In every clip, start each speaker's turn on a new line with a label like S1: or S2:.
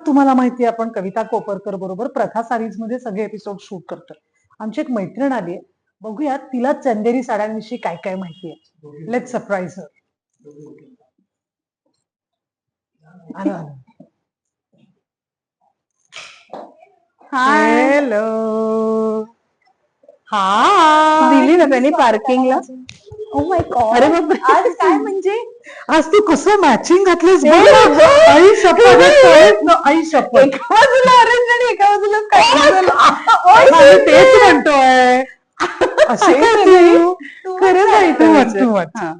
S1: तुम्हाला माहिती आहे आपण कविता कोपरकर बरोबर प्रथा सारीज मध्ये सगळे एपिसोड शूट करतो. आमची एक मैत्रीण आली आहे, बघूया तिला चंदेरी साड्यांविषयी काय काय माहिती आहे. लेट सरप्राईज हर. हॅलो. हा
S2: दिली ना त्यांनी पार्किंगला.
S3: Oh my God.
S2: अरे बापरे.
S3: आज काय म्हणजे
S1: आज तू कसं मॅचिंग घातलीस बघ ना. आई शपथ आई शपथ.
S3: एका बाजूला ऑरेंज आणि एका बाजूला
S1: मी तेच म्हणतोय. असे काय तू
S2: खरंच आहे
S1: too much, too much.
S2: हा.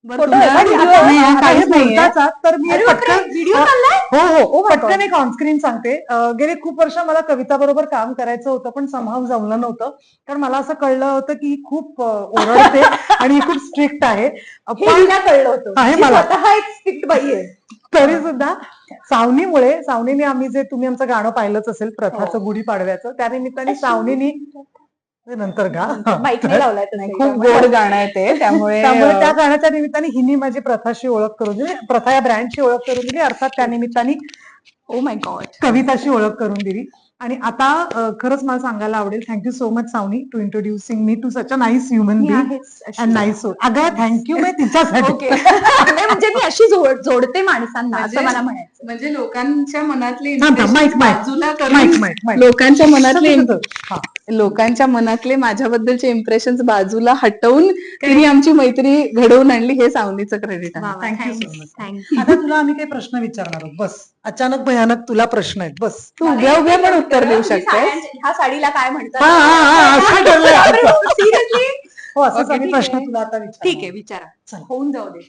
S2: बरं,
S3: फोटो
S2: तुला-
S3: आहे का?
S2: नाही, हा, काहीच नाहीये.
S1: बोलताच तर मी
S3: अरे बापरे,
S1: पटकन
S3: व्हिडिओ चाललाय?
S1: हो हो
S3: Oh my
S1: पटकन
S3: God.
S1: एक ऑनस्क्रीन सांगते. गेले खूप वर्ष मला कविता बरोबर काम करायचं होतं पण समहाव जमलं नव्हतं. कारण मला असं कळलं होतं की ही खूप ओरडते आणि ही खूप स्ट्रिक्ट आहे.
S3: हे हिला कळलं होतं.
S1: आहे
S3: ती
S1: मला.
S3: स्वतः एक स्ट्रिक्ट बाई आहे.
S1: तरी सुद्धा सावनीने आम्ही जे तुम्ही आमचं गाणं पाहिलंच असेल प्रथाचं गुढीपाडव्याचं, त्या निमित्ताने सावनीनी नंतर गा
S3: माईक नाही लावलाय तर
S2: खूप गोड गाणं आहे ते, त्यामुळे
S1: त्या गाण्याच्या निमित्ताने हिनी माझी प्रथाशी ओळख करून दिली, प्रथा या ब्रँडची ओळख करून दिली, अर्थात त्या निमित्ताने
S3: ओ माय गॉड.
S1: कविताशी ओळख करून दिली. आणि आता खरंच मला सांगायला आवडेल, thank you so much Savani to introducing me to such a nice human being and nice soul. अगं थँक्यू मी तिच्यासाठी.
S3: ओके. म्हणजे मी अशी जोडते माणसांना असं मला म्हणायचं.
S2: म्हणजे लोकांच्या मनातले
S1: थांब, थांब,
S2: impressions
S1: mic.
S2: बाजूला
S1: Mic,
S2: करून
S1: mic, mic.
S2: लोकांच्या मनातले
S1: हा.
S2: लोकांच्या मनातले माझ्याबद्दलचे इम्प्रेशन बाजूला हटवून तिने आमची मैत्री घडवून आणली, हे सावनीचं क्रेडिट आहे.
S1: Thank you so much.
S3: थँक्यू.
S1: आता तुला आम्ही काही प्रश्न विचारणार आहोत. बस अचानक भयानक तुला प्रश्न आहेत. बस
S2: तू उभ्या उभ्या पण उत्तर देऊ शकतेस.
S3: ह्या साडीला काय म्हणतात?
S1: असं ठरलंय.
S3: सिरियसली.
S1: हो असंच
S3: Okay,
S1: आम्ही
S3: ठीक
S1: प्रश्न
S3: आहे.
S1: तुला आता विचार.
S3: ठीक आहे, विचारा. होऊन जाऊ दे.